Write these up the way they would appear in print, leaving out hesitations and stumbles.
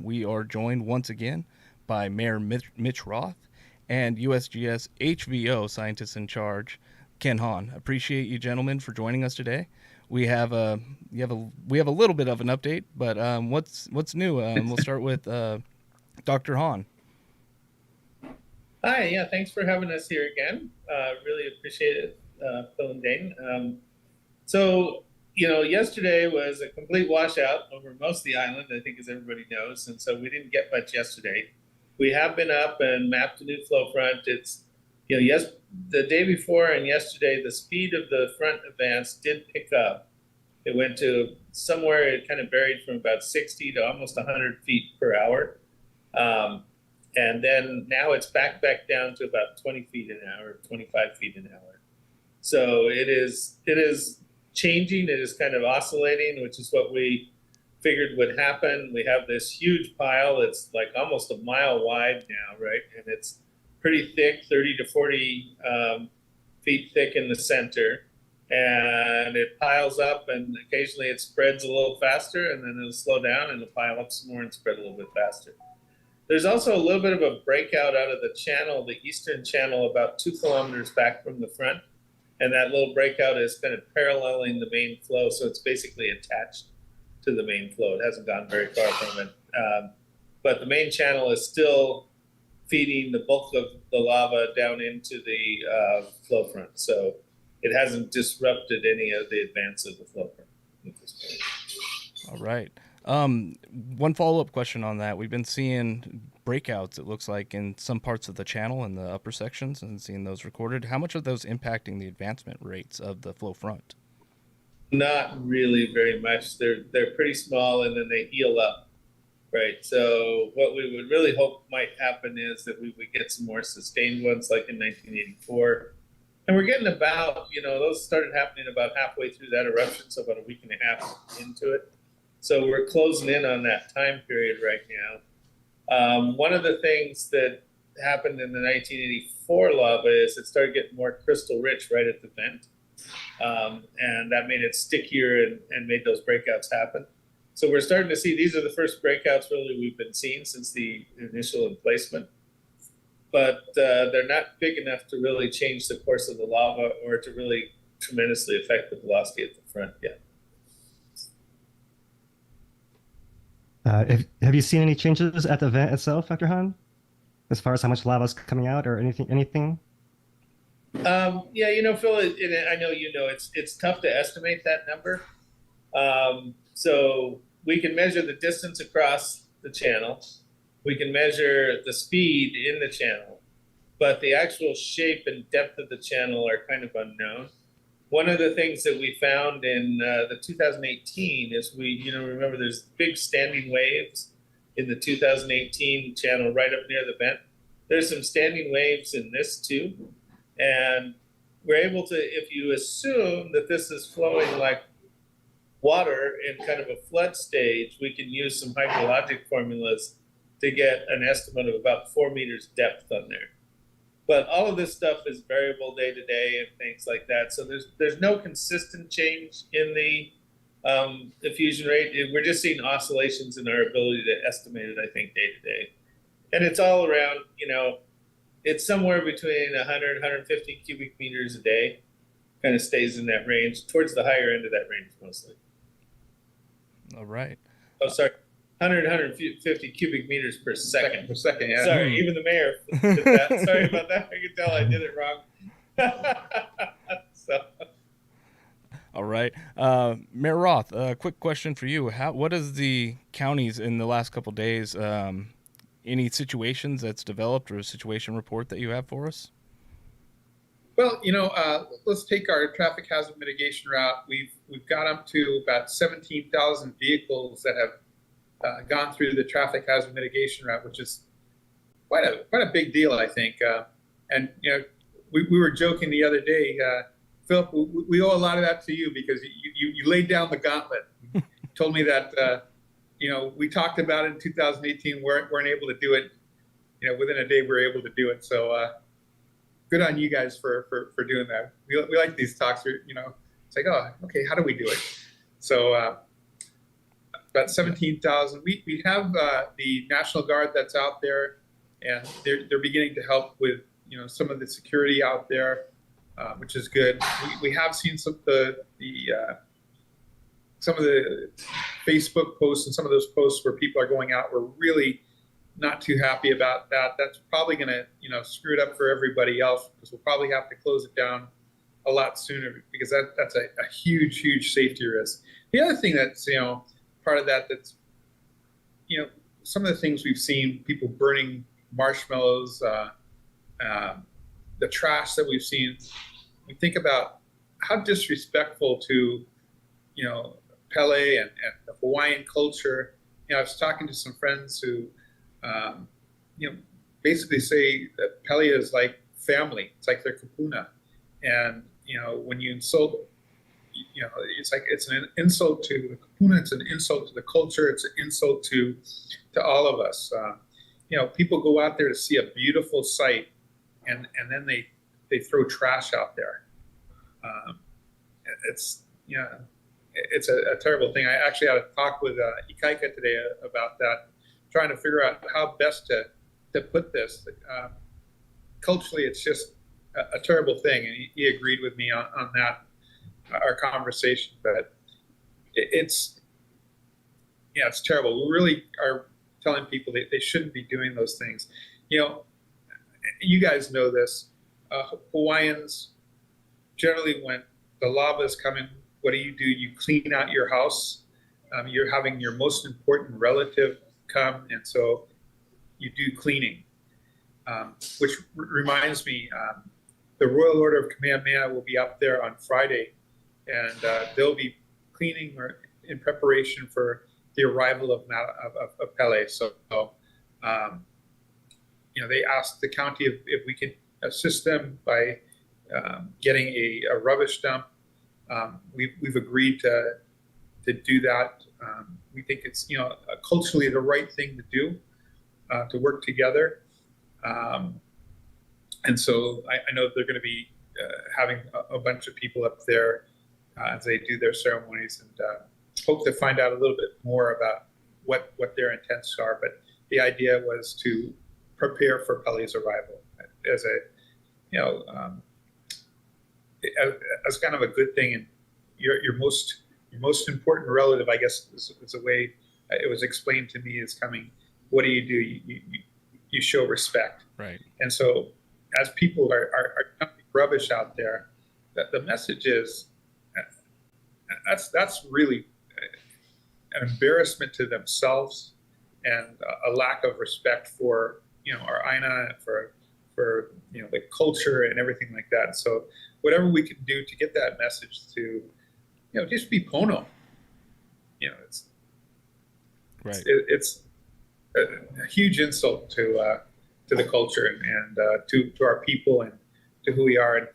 We are joined once again by Mayor Mitch Roth and USGS HVO scientist in charge, Ken Hahn. Appreciate you gentlemen for joining us today. We have we have a little bit of an update, but what's new? We'll start with Dr. Hahn. Hi, yeah, thanks for having us here again. Really appreciate it, Phil and Dane. Yesterday was a complete washout over most of the island, I think, as everybody knows, and so we didn't get much yesterday. We have been up and mapped a new flow front. The day before and yesterday, the speed of the front advance did pick up. It went to somewhere, it kind of varied from about 60 to almost 100 feet per hour. And then now it's back down to about 20 feet an hour, 25 feet an hour. So it is changing. It is kind of oscillating, which is what we figured would happen. We have this huge pile. It's like almost a mile wide now, right? And it's pretty thick, 30 to 40 feet thick in the center. And it piles up, and occasionally it spreads a little faster, and then it'll slow down and it'll pile up some more and spread a little bit faster. There's also a little bit of a breakout out of the channel, the eastern channel, about 2 kilometers back from the front. And that little breakout is kind of paralleling the main flow. So it's basically attached to the main flow. It hasn't gone very far from it. But the main channel is still feeding the bulk of the lava down into the flow front. So it hasn't disrupted any of the advance of the flow front at this point. All right. One follow-up question on that. We've been seeing breakouts, it looks like, in some parts of the channel in the upper sections and seeing those recorded. How much are those impacting the advancement rates of the flow front? Not really very much. They're pretty small, and then they heal up, right? So what we would really hope might happen is that we would get some more sustained ones like in 1984. And we're getting about, those started happening about halfway through that eruption, so about a week and a half into it. So we're closing in on that time period right now. One of the things that happened in the 1984 lava is it started getting more crystal rich right at the vent. And that made it stickier and made those breakouts happen. So we're starting to see, these are the first breakouts really we've been seeing since the initial emplacement. But they're not big enough to really change the course of the lava or to really tremendously affect the velocity at the front yet. Have you seen any changes at the vent itself, Dr. Hahn, as far as how much lava is coming out or anything? Yeah, Phil, I know it's tough to estimate that number. So we can measure the distance across the channel. We can measure the speed in the channel, but the actual shape and depth of the channel are kind of unknown. One of the things that we found in the 2018 is remember there's big standing waves in the 2018 channel right up near the vent. There's some standing waves in this too. And we're able to, if you assume that this is flowing like water in kind of a flood stage, we can use some hydrologic formulas to get an estimate of about 4 meters depth on there. But all of this stuff is variable day to day and things like that. So there's no consistent change in the diffusion rate. We're just seeing oscillations in our ability to estimate it, I think, day to day. And it's all around, it's somewhere between 100, 150 cubic meters a day, kind of stays in that range, towards the higher end of that range mostly. All right. Oh, sorry. 100, 150 cubic meters per second. Per second, yeah. Sorry, even the mayor did that. Sorry about that. I can tell I did it wrong. All right. Mayor Roth, a quick question for you. What is the counties in the last couple of days, any situations that's developed or a situation report that you have for us? Well, let's take our traffic hazard mitigation route. We've got up to about 17,000 vehicles that have gone through the traffic hazard mitigation route, which is quite a big deal, I think. And we were joking the other day, Philip. We owe a lot of that to you because you laid down the gauntlet. Told me that we talked about it in 2018, weren't able to do it. Within a day we were able to do it. So good on you guys for doing that. We like these talks. It's like, oh, okay, how do we do it? So about 17,000. We have the National Guard that's out there, and they're beginning to help with some of the security out there, which is good. We have seen some of the Facebook posts and some of those posts where people are going out. We're really not too happy about that. That's probably going to screw it up for everybody else, because we'll probably have to close it down a lot sooner, because that's a huge safety risk. The other thing that's part of that's some of the things we've seen, people burning marshmallows, the trash that we've seen. We think about how disrespectful to Pele and the Hawaiian culture. I was talking to some friends who basically say that Pele is like family. It's like their kapuna, and when you insult, it's like it's an insult to the kapuna. It's an insult to the culture. It's an insult to all of us. People go out there to see a beautiful sight, and then they throw trash out there. It's a terrible thing. I actually had a talk with Ikaika today about that, trying to figure out how best to put this. Culturally, it's just a terrible thing, and he agreed with me on that, our conversation. But it's terrible. We really are telling people they shouldn't be doing those things. You guys know this. Hawaiians, generally, when the lava is coming, what do? You clean out your house. You're having your most important relative come, and so you do cleaning. Which reminds me, the Royal Order of Kamehameha will be up there on Friday, and they'll be cleaning in preparation for the arrival of Pele. So, they asked the county if we could assist them by getting a rubbish dump. We've agreed to do that. We think it's culturally the right thing to do, to work together. And so I know they're going to be having a bunch of people up there as they do their ceremonies, and hope to find out a little bit more about what their intents are. But the idea was to prepare for Pele's arrival as as kind of a good thing. And your most important relative, I guess, is a way it was explained to me, is coming. What do? You show respect. Right. And so as people are dumping rubbish out there, the message is that's really an embarrassment to themselves, and a lack of respect for our aina, for the culture and everything like that. So whatever we can do to get that message to just be pono. It's right. It's a huge insult to the culture and to our people and to who we are. And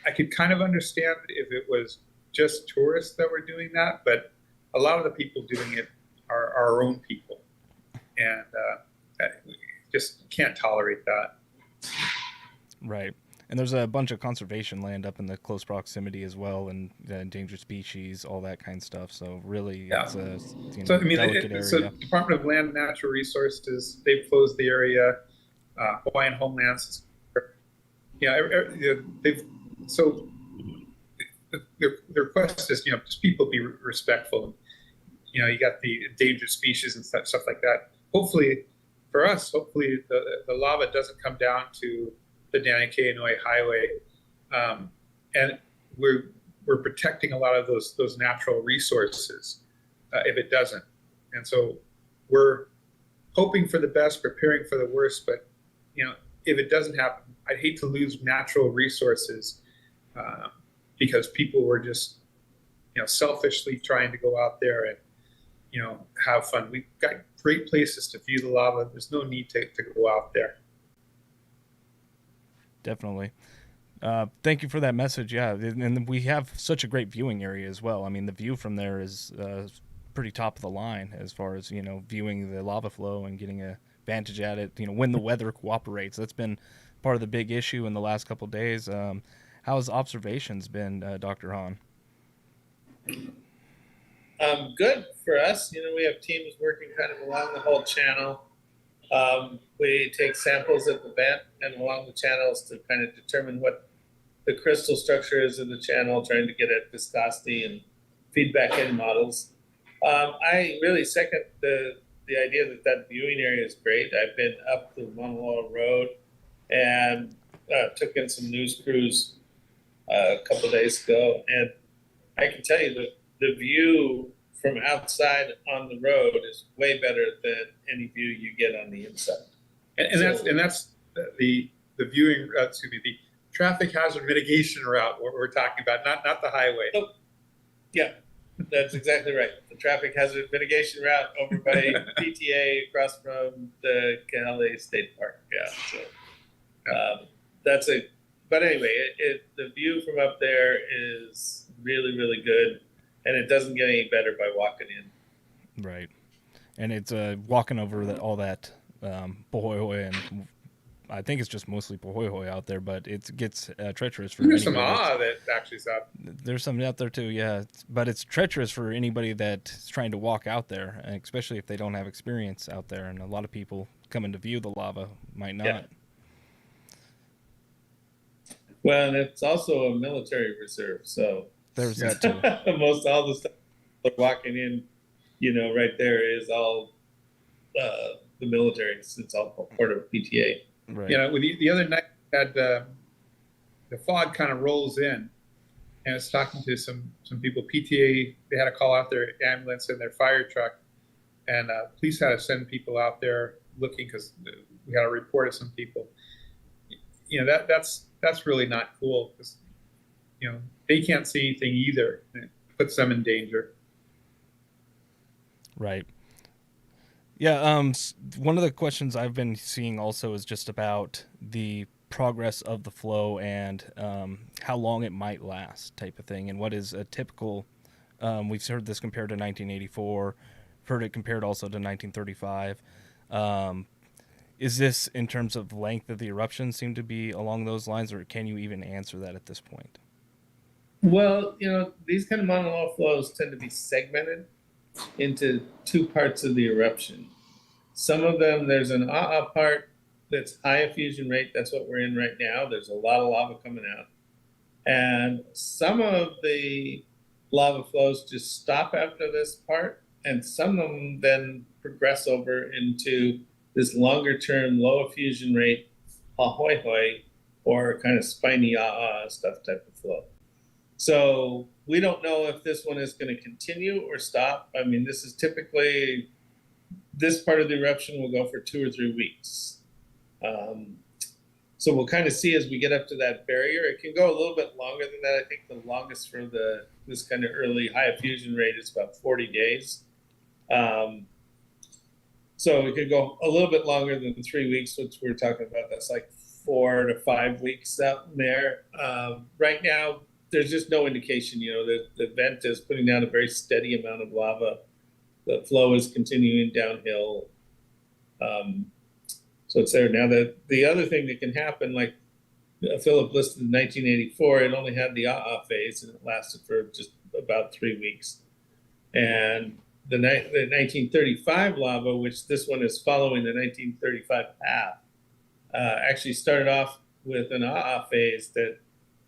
I could kind of understand if it was just tourists that were doing that, but a lot of the people doing it are our own people, and we just can't tolerate that. Right. And there's a bunch of conservation land up in the close proximity as well, and endangered species, all that kind of stuff. So really, it's a delicate area. So Department of Land and Natural Resources, they've closed the area. Hawaiian Homelands, so the request is, just people be respectful. You got the endangered species and stuff like that. Hopefully, for us, the lava doesn't come down to the Danakei Highway, and we're protecting a lot of those natural resources if it doesn't. And so we're hoping for the best, preparing for the worst. But if it doesn't happen, I'd hate to lose natural resources because people were just selfishly trying to go out there and have fun. We've got great places to view the lava. There's no need to go out there. Definitely. Thank you for that message. Yeah, and we have such a great viewing area as well. I mean, the view from there is pretty top of the line as far as viewing the lava flow and getting a vantage at it. When the weather cooperates, that's been part of the big issue in the last couple of days. How's observations been, Dr. Hahn? Good for us. We have teams working kind of along the whole channel. We take samples at the vent and along the channels to kind of determine what the crystal structure is in the channel, trying to get at viscosity and feedback in models. I really second the idea that viewing area is great. I've been up the Maunaloa Road and took in some news crews a couple of days ago, and I can tell you that the view from outside on the road is way better than any view you get on the inside. And that's the viewing, the traffic hazard mitigation route what we're talking about, not the highway. Oh, yeah, that's exactly right. The traffic hazard mitigation route over by PTA across from the Kilauea State Park. Yeah, so but anyway, the view from up there is really, really good, and it doesn't get any better by walking in. Right, and it's walking over all that pohoihoi, and I think it's just mostly pohoihoi out there, but it gets treacherous for There's some that actually is out. There's some out there too, yeah, but it's treacherous for anybody that's trying to walk out there, and especially if they don't have experience out there, and a lot of people coming to view the lava might not. Yeah. Well, and it's also a military reserve, so there's that too. Most all the stuff they're walking in, right there is all the military. It's all part of PTA. Right. With the other night, had the fog kind of rolls in, and I was talking to some people. PTA, they had to call out their ambulance and their fire truck, and police had to send people out there looking because we had a report of some people. That's really not cool because they can't see anything either. It puts them in danger. Right. Yeah. One of the questions I've been seeing also is just about the progress of the flow and how long it might last, type of thing, and what is a typical. We've heard this compared to 1984, heard it compared also to 1935. Is this, in terms of length of the eruption, seem to be along those lines, or can you even answer that at this point? Well, these kind of Maunaloa flows tend to be segmented into two parts of the eruption. Some of them, there's an part that's high effusion rate. That's what we're in right now. There's a lot of lava coming out. And some of the lava flows just stop after this part, and some of them then progress over into this longer term, low effusion rate, hahoihoi, or kind of spiny stuff type of flow. So we don't know if this one is going to continue or stop. I mean, this part of the eruption will go for 2 or 3 weeks. So we'll kind of see as we get up to that barrier. It can go a little bit longer than that. I think the longest for this kind of early high effusion rate is about 40 days. So it could go a little bit longer than 3 weeks, which we're talking about. That's like 4 to 5 weeks out there. Right now, there's just no indication. The vent is putting down a very steady amount of lava. The flow is continuing downhill. So it's there. Now, the other thing that can happen, like Philip listed in 1984, it only had the phase, and it lasted for just about 3 weeks. And the 1935 lava, which this one is following the 1935 path, actually started off with an phase that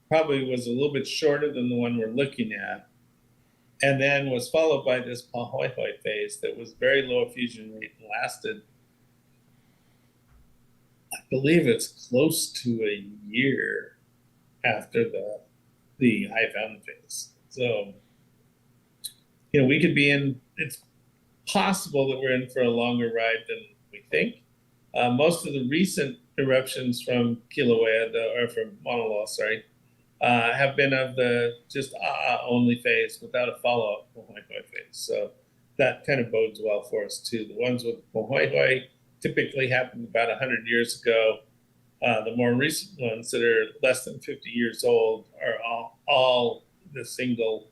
probably was a little bit shorter than the one we're looking at, and then was followed by this pahoihoi phase that was very low effusion rate and lasted, I believe it's close to a year after the high fountain phase. So, we could be in, it's possible that we're in for a longer ride than we think. Most of the recent eruptions from Kilauea, or from Maunaloa, have been of the just only phase without a follow-up pohoihoi phase. So that kind of bodes well for us too. The ones with pohoihoi typically happened about 100 years ago. The more recent ones that are less than 50 years old are all the single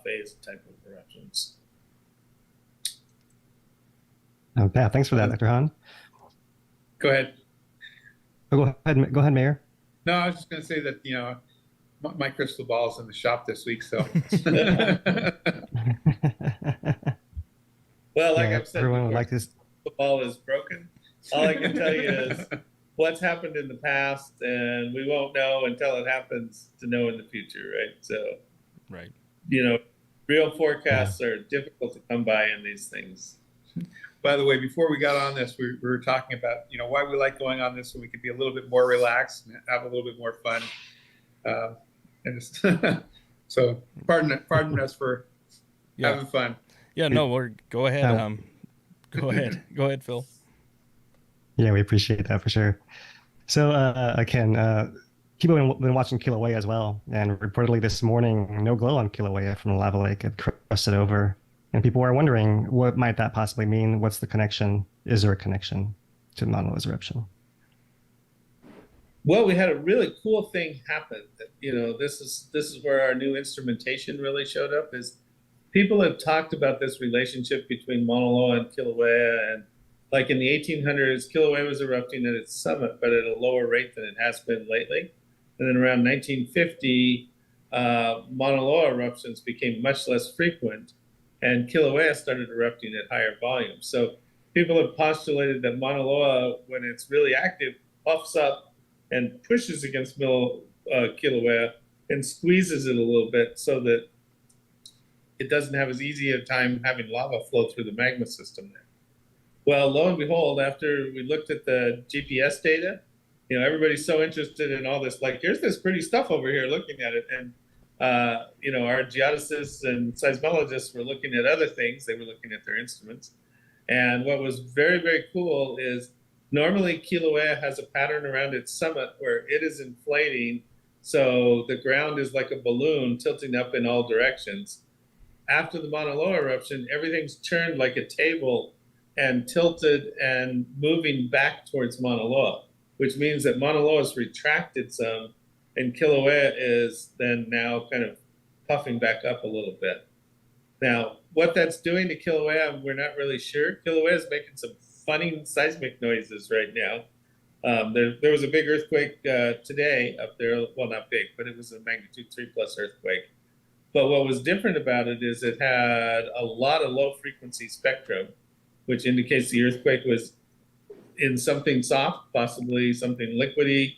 phase type of eruptions. Yeah, thanks for that, Dr. Hahn. Go ahead. Go ahead, Mayor. No, I was just going to say that, my crystal ball's in the shop this week, so. Well, like Yeah, I've said everyone would before, like this. the ball is broken. All I can tell you is what's happened in the past, and we won't know until it happens to know in the future, right? So, Right. Real forecasts are difficult to come by in these things. By the way, before we got on this, we were talking about, why we like going on this so we could be a little bit more relaxed and have a little bit more fun. And just so pardon us for having fun. Yeah, no, go ahead. Go ahead, Phil. Yeah, we appreciate that for sure. So, Ken, people have been watching Kilauea as well, and reportedly this morning, no glow on Kilauea from the lava lake had crusted over, and people are wondering what might that possibly mean. What's the connection? Is there a connection to Maunaloa's eruption? Well, we had a really cool thing happen. This is where our new instrumentation really showed up. Is people have talked about this relationship between Maunaloa and Kilauea, and like in the 1800s, Kilauea was erupting at its summit, but at a lower rate than it has been lately. And then around 1950, Maunaloa eruptions became much less frequent, and Kilauea started erupting at higher volumes. So people have postulated that Maunaloa, when it's really active, puffs up and pushes against Kilauea and squeezes it a little bit so that it doesn't have as easy a time having lava flow through the magma system there. Well, lo and behold, after we looked at the GPS data, everybody's so interested in all this, like, here's this pretty stuff over here looking at it. And, our geodesists and seismologists were looking at other things. They were looking at their instruments. And what was very, very cool is normally Kilauea has a pattern around its summit where it is inflating. So the ground is like a balloon tilting up in all directions. After the Maunaloa eruption, everything's turned like a table and tilted and moving back towards Maunaloa, which means that Maunaloa has retracted some, and Kilauea is then now kind of puffing back up a little bit. Now, what that's doing to Kilauea, we're not really sure. Kilauea is making some funny seismic noises right now. There was a big earthquake today up there. Well, not big, but it was a magnitude 3+ earthquake. But what was different about it is it had a lot of low frequency spectrum, which indicates the earthquake was in something soft, possibly something liquidy.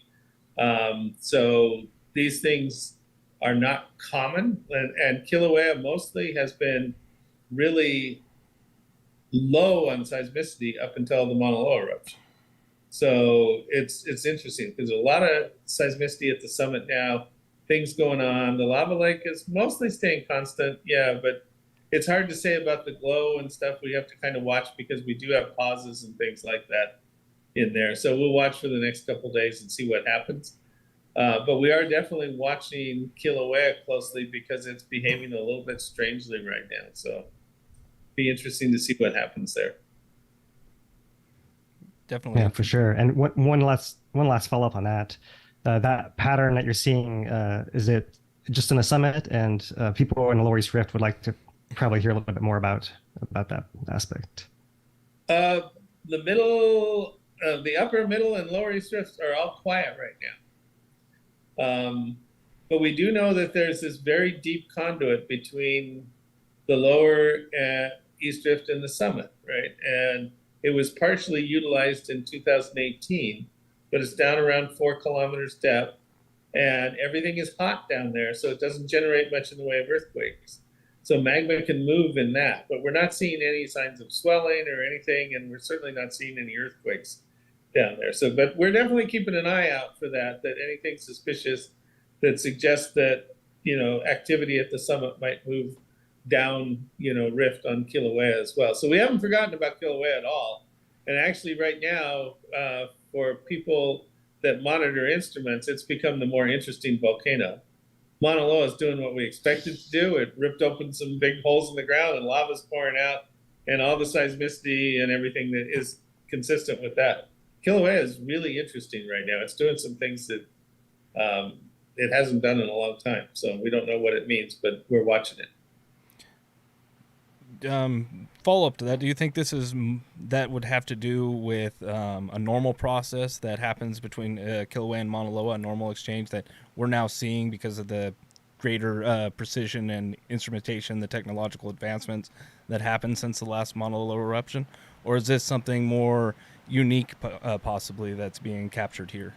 So these things are not common. And Kilauea mostly has been really low on seismicity up until the Maunaloa eruption. So it's interesting because there's a lot of seismicity at the summit now, things going on. The lava lake is mostly staying constant, but it's hard to say about the glow and stuff. We have to kind of watch because we do have pauses and things like that in there. So we'll watch for the next couple of days and see what happens. But we are definitely watching Kilauea closely because it's behaving a little bit strangely right now. So be interesting to see what happens there. Definitely. Yeah, for sure. And one last follow-up on that. That pattern that you're seeing, is it just in the summit? And people in the Northeast Rift would like to probably hear a little bit more about that aspect. The upper, middle, and lower East Rifts are all quiet right now. But we do know that there's this very deep conduit between the lower East Rift and the summit, right? And it was partially utilized in 2018, but it's down around 4 kilometers depth, and everything is hot down there, so it doesn't generate much in the way of earthquakes. So magma can move in that, but we're not seeing any signs of swelling or anything, and we're certainly not seeing any earthquakes down there. So, but we're definitely keeping an eye out for that anything suspicious that suggests that, activity at the summit might move down, rift on Kilauea as well. So we haven't forgotten about Kilauea at all. And actually right now, for people that monitor instruments, it's become the more interesting volcano. Maunaloa is doing what we expected to do. It ripped open some big holes in the ground and lava's pouring out, and all the seismicity and everything that is consistent with that. Kilauea is really interesting right now. It's doing some things that it hasn't done in a long time. So we don't know what it means, but we're watching it. Follow up to that, do you think that would have to do with a normal process that happens between Kilauea and Maunaloa, a normal exchange that we're now seeing because of the greater precision and instrumentation, the technological advancements that happened since the last Maunaloa eruption? Or is this something more unique, possibly, that's being captured here?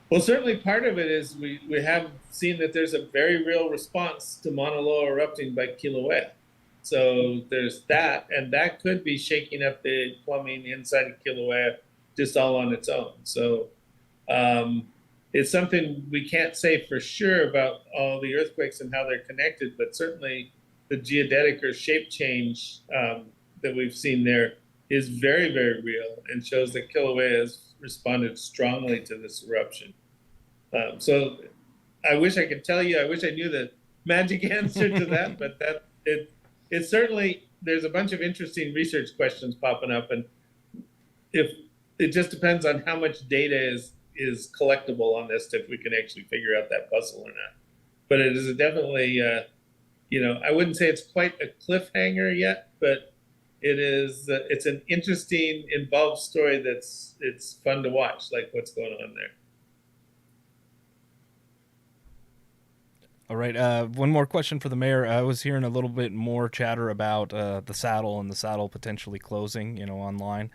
Well, certainly part of it is we have seen that there's a very real response to Mauna Loa erupting by Kilauea. So there's that, and that could be shaking up the plumbing inside of Kilauea just all on its own. So it's something we can't say for sure about all the earthquakes and how they're connected, but certainly the geodetic or shape change that we've seen there is very, very real and shows that Kilauea has responded strongly to this eruption. So I wish I could tell you, I wish I knew the magic answer to that, but it certainly, there's a bunch of interesting research questions popping up, and if it just depends on how much data is collectible on this, if we can actually figure out that puzzle or not. But it is definitely, I wouldn't say it's quite a cliffhanger yet, but it's an interesting, involved story it's fun to watch, like what's going on there. All right. One more question for the mayor. I was hearing a little bit more chatter about the saddle and the saddle potentially closing, online.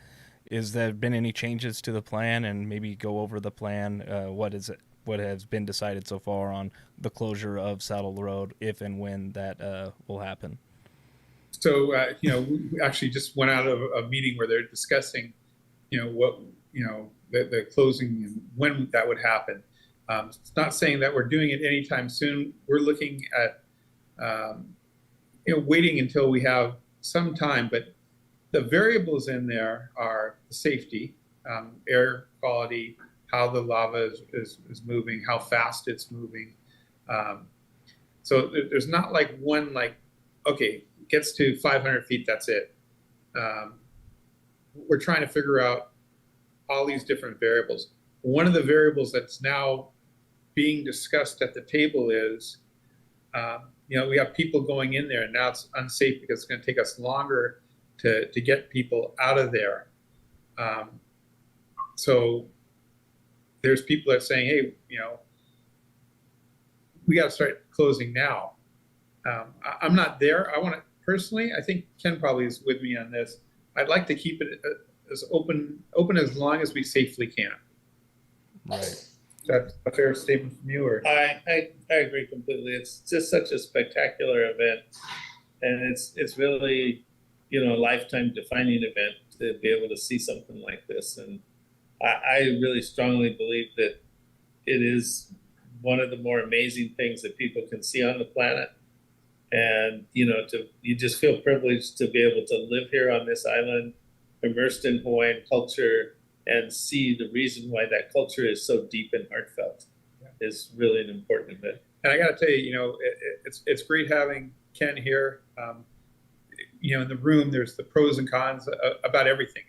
Is there been any changes to the plan, and maybe go over the plan? What has been decided so far on the closure of Saddle Road, if and when that will happen? So, we actually just went out of a meeting where they're discussing, the closing and when that would happen. It's not saying that we're doing it anytime soon. We're looking at, waiting until we have some time, but the variables in there are safety, air quality, how the lava is moving, how fast it's moving. So there's not like one, okay, gets to 500 feet, that's it. We're trying to figure out all these different variables. One of the variables that's now being discussed at the table is, we have people going in there, and now it's unsafe because it's going to take us longer to get people out of there. So there's people that are saying, hey, we got to start closing now. I'm not there. I want to personally, I think Ken probably is with me on this. I'd like to keep it as open as long as we safely can. Right. Is that a fair statement from you? Or? I agree completely. It's just such a spectacular event, and it's really, a lifetime defining event to be able to see something like this. And I really strongly believe that it is one of the more amazing things that people can see on the planet. And, you just feel privileged to be able to live here on this island, immersed in Hawaiian culture, and see the reason why that culture is so deep and heartfelt. Is really an important event. And I got to tell you, it's great having Ken here. In the room, there's the pros and cons about everything.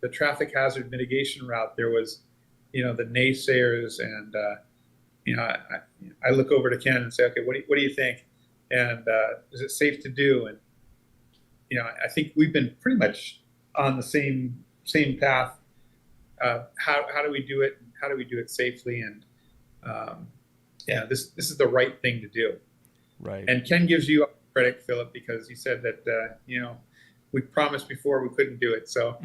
The traffic hazard mitigation route, there was, the naysayers, and I look over to Ken and say, okay, what do you think? And is it safe to do? And I think we've been pretty much on the same path. How do we do it? How do we do it safely? And this is the right thing to do. Right. And Ken gives you credit, Philip, because he said that we promised before we couldn't do it. So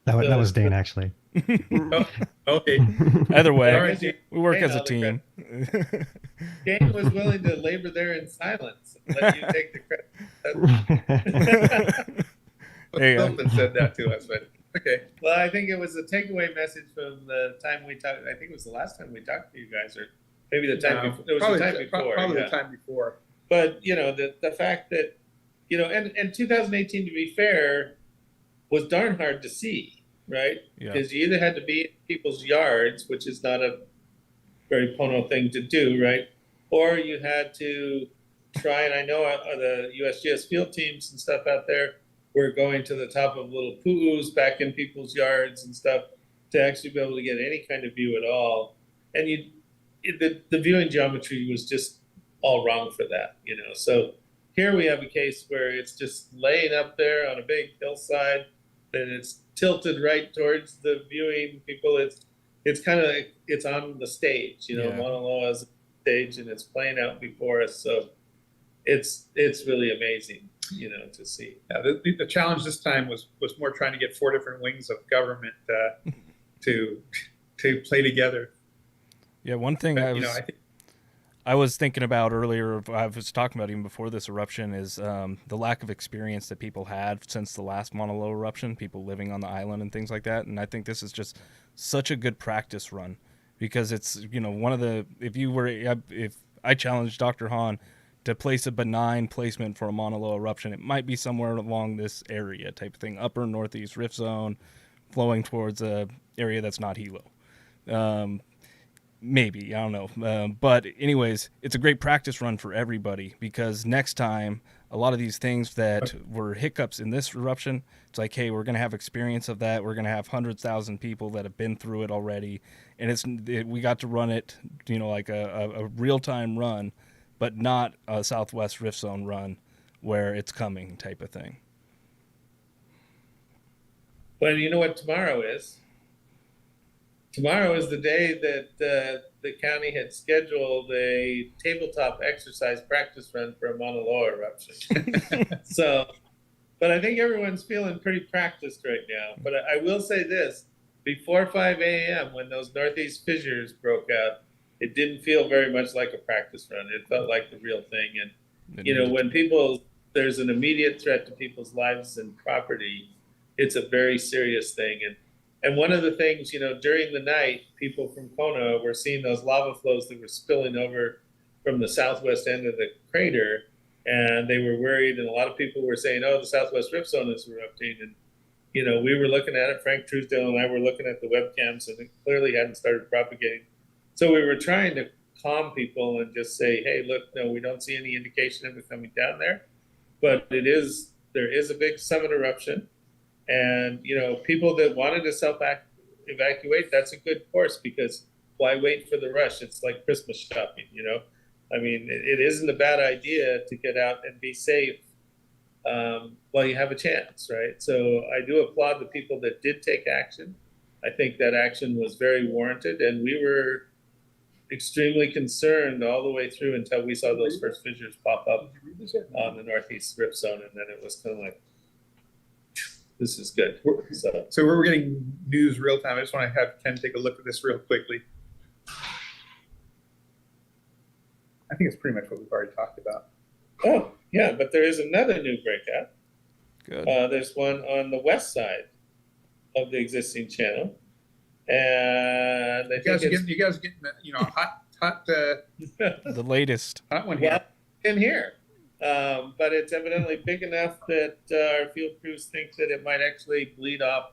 that was Dane, actually. Oh, okay. Either way, right, we work as a team. Dane was willing to labor there in silence and let you take the credit. Philip said that to us, but okay. Well, I think it was a takeaway message from the time we talked. I think it was the last time we talked to you guys, or maybe the time before. It was probably, the time before. Probably the time before. But the fact that and 2018, to be fair, was darn hard to see, right? Because you either had to be in people's yards, which is not a very Pono thing to do, right? Or you had to try, and I know the USGS field teams and stuff out there were going to the top of little pu'us back in people's yards and stuff to actually be able to get any kind of view at all. And the viewing geometry was just all wrong for that, So here we have a case where it's just laying up there on a big hillside, and it's tilted right towards the viewing people. it's on the stage, you know, Yeah. Maunaloa is stage and it's playing out before us. So it's really amazing, you know, to see. Yeah, the challenge this time was more trying to get 4 different wings of government to play together. Yeah, one thing But, I was thinking about earlier, I was talking about even before this eruption, is the lack of experience that people had since the last Mauna Loa eruption, people living on the island and things like that. And I think this is just such a good practice run because it's, you know, one of the, if I challenged Dr. Hahn to place a benign placement for a Mauna Loa eruption, it might be somewhere along this area type of thing, upper Northeast Rift Zone, flowing towards a area that's not Hilo. Maybe, I don't know. But anyways, it's a great practice run for everybody because next time, a lot of these things that were hiccups in this eruption, it's like, hey, we're going to have experience of that. We're going to have 100,000 people that have been through it already. And we got to run it, you know, like a real-time run, but not a Southwest Rift Zone run where it's coming type of thing. Well, you know what tomorrow is? Tomorrow is the day that the county had scheduled a tabletop exercise practice run for a Mauna Loa eruption. So, but I think everyone's feeling pretty practiced right now. But I will say this, before 5 a.m. when those northeast fissures broke out, it didn't feel very much like a practice run. It felt like the real thing. And, you know, when there's an immediate threat to people's lives and property, it's a very serious thing. And one of the things, you know, during the night, people from Kona were seeing those lava flows that were spilling over from the southwest end of the crater, and they were worried, and a lot of people were saying, oh, the Southwest Rift Zone is erupting. And, you know, we were looking at it, Frank Truesdale and I were looking at the webcams, and it clearly hadn't started propagating. So we were trying to calm people and just say, hey, look, no, we don't see any indication of it coming down there, but there is a big summit eruption. And, you know, people that wanted to self-evacuate, that's a good course because why wait for the rush? It's like Christmas shopping, you know? I mean, it isn't a bad idea to get out and be safe while you have a chance, right? So I do applaud the people that did take action. I think that action was very warranted, and we were extremely concerned all the way through until we saw those first fissures pop up on the Northeast Rift Zone, and then it was kind of like, this is good. So we're getting news real time. I just want to have Ken take a look at this real quickly. I think it's pretty much what we've already talked about. Oh, yeah, but there is another new breakout. Good. There's one on the west side of the existing channel. And you guys are getting you know, hot The latest. hot one here. Well, in here. But it's evidently big enough that our field crews think that it might actually bleed off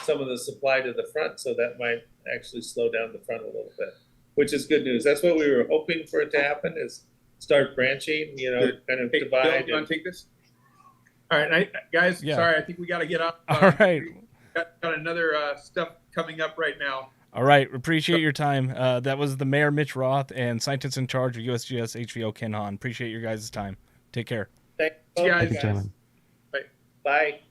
some of the supply to the front, so that might actually slow down the front a little bit, which is good news. That's what we were hoping for it to happen, is start branching, you know, kind of divide. Bill, you want to take this? All right, guys, Yeah. sorry, I think we got to get up. All right. Got another stuff coming up right now. All right. Appreciate your time. That was the Mayor, Mitch Roth, and scientist in charge of USGS HVO, Ken Hahn. Appreciate your guys' time. Take care. Thanks, guys. Thank you, gentlemen. Bye.